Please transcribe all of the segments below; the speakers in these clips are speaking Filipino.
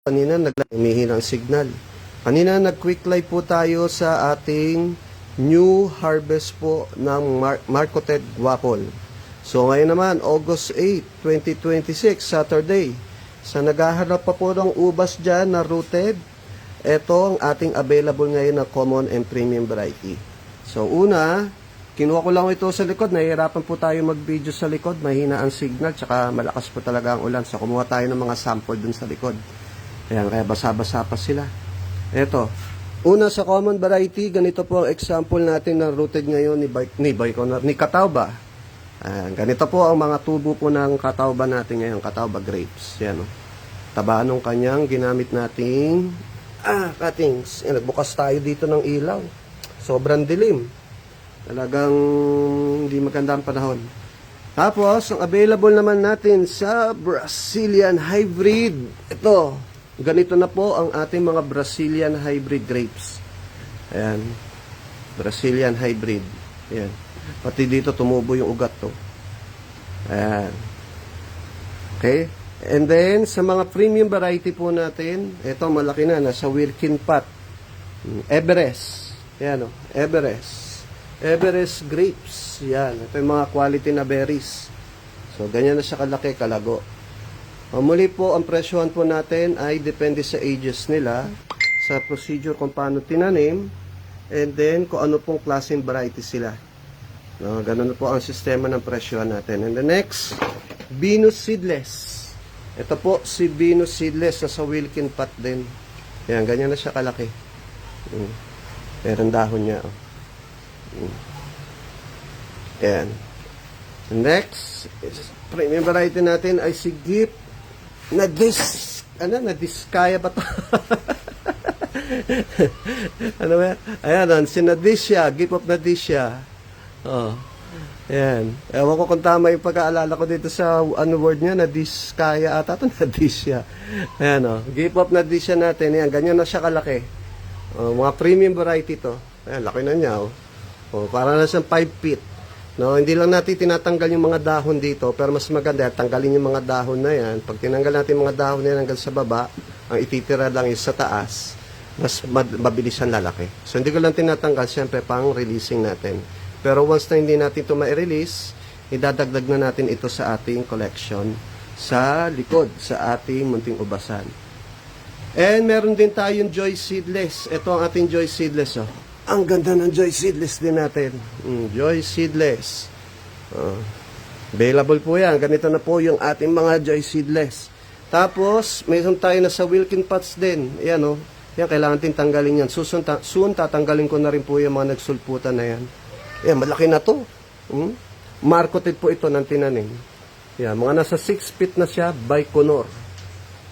Kanina naghihinang signal. Kanina nag-quick live po tayo sa ating new harvest po ng Marcoted Guapol. So ngayon naman, August 8, 2026, Saturday. Sa naghahanap pa po ng ubas dyan na rooted, ito ang ating available ngayon na common and premium variety. So una, kinuha ko lang ito sa likod. Nahihirapan po tayo mag-video sa likod. Mahina ang signal, tsaka malakas po talaga ang ulan. So kumuha tayo ng mga sample dun sa likod. Ayan, kaya basa-basa pa sila. Ito. Una sa common variety, ganito po ang example natin na rooted ngayon ni Catawba. Ganito po ang mga tubo po ng Catawba natin ngayon, Catawba grapes. Yan, taba nung kanyang ginamit nating cuttings. Yan, nagbukas tayo dito ng ilaw. Sobrang dilim. Talagang hindi maganda ang panahon. Tapos, ang available naman natin sa Brazilian Hybrid. Ito. Ganito na po ang ating mga Brazilian hybrid grapes. Ayan. Brazilian hybrid. Ayan. Pati dito tumubo yung ugat to. Ayan. Okay. And then, sa mga premium variety po natin, ito malaki na, nasa Wirkin pot. Everest. Ayan o. Everest. Everest grapes. Ayan. Ito yung mga quality na berries. So, ganyan na siya kalaki, kalago. Muli po, ang presyohan po natin ay depende sa ages nila, sa procedure kung paano tinanim, and then kung ano pong klaseng variety sila. No, ganun po ang sistema ng presyohan natin. And the next, Venus Seedless. Ito po si Venus Seedless sa Wilkin pot din. Yan, ganyan na siya kalaki. Meron dahon niya. Yan. Next, premium variety natin ay si Gift Nadiskaya ba to? Ano ba? Ayan, si Nadisha, Gift of Nadisha. Oh. Ayan. Ewan ko kung tama yung pag-aalala ko dito sa word niya, Nadiskaya ata ito, Nadisha. Ayan, Gift of Nadisha natin. Ayan, ganyan na siya kalaki. Mga premium variety to. Ayan, laki na niya. Para na siyang 5 feet. No, hindi lang natin tinatanggal yung mga dahon dito, pero mas maganda tanggalin yung mga dahon na yan. Pag tinanggal natin yung mga dahon na yan hanggang sa baba, ang ititira lang is sa taas, mas mabilis ang lalaki. So hindi ko lang tinatanggal, syempre pang releasing natin. Pero once na hindi natin ito ma-release, idadagdag na natin ito sa ating collection sa likod, sa ating munting ubasan. And meron din tayong Joy Seedless. Ito ang ating Joy Seedless. Ang ganda ng Joy Seedless din natin. Joy Seedless. Available po yan. Ganito na po yung ating mga Joy Seedless. Tapos, mayroon tayo na sa Wilkin pots din. Ayan Yan, kailangan din tanggalin yan. Soon tatanggalin ko na rin po yung mga nagsulputan na yan. Ayan, malaki na to. Marcoted po ito ng tinanim. Yan, mga nasa 6 feet na siya, Baikonur.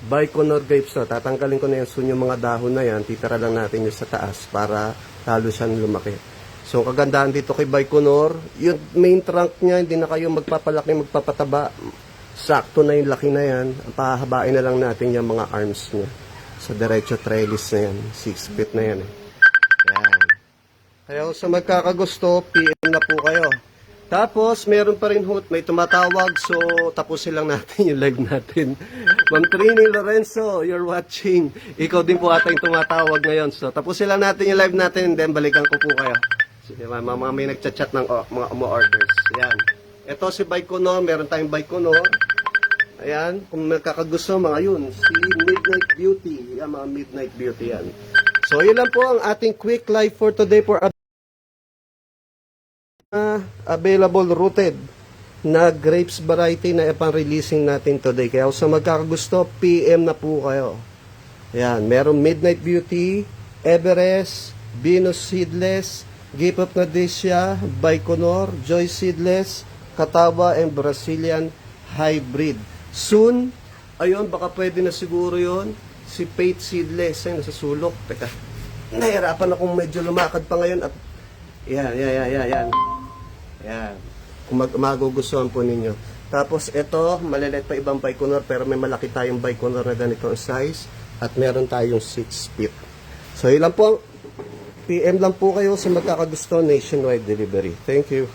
Baikonur grapes na. Tatanggalin ko na yan soon yung mga dahon na yan. Titira lang natin yung sa taas para lalo siyang lumaki. So, kagandahan dito kay Baikonur, yung main trunk niya, hindi na kayo magpapalaki, magpapataba. Sakto na yung laki na yan. Pahabain na lang natin yung mga arms niya. Sa diretso trellis na yan. 6 feet na yan. Yan. Kaya sa magkakagusto, PM na po kayo. Tapos, meron pa rin may tumatawag. So, tapusin lang natin yung live natin. Ma'am Trini Lorenzo, you're watching. Ikaw din po ata yung tumatawag ngayon. So, tapusin lang natin yung live natin, and then balikan ko po kayo. Sige, mga may nagchat-chat ng mga umu-orders. Yan. Ito si Baikonur, meron tayong Baikonur. Ayan, kung nakakagusto, mga yun. Si Midnight Beauty. Yan, mga Midnight Beauty yan. So, yun lang po ang ating quick live for today for available rooted na grapes variety na ipang-releasing natin today. Kaya sa magkakagusto, PM na po kayo. Ayan, merong Midnight Beauty, Everest, Venus Seedless, Gift of Nadisha, Baikonur, Joy Seedless, Catawba, and Brazilian Hybrid. Soon, ayun, baka pwede na siguro yon si Fate Seedless, ay nasa sulok. Teka, nahirapan akong medyo lumakad pa ngayon at yan. Yan. Kung magugustuhan po ninyo. Tapos ito, malilit pa ibang Baikonur, pero may malaki tayong Baikonur na ganito ang size. At meron tayong 6 feet. So, ilan po, PM lang po kayo sa magkakagusto, nationwide delivery. Thank you.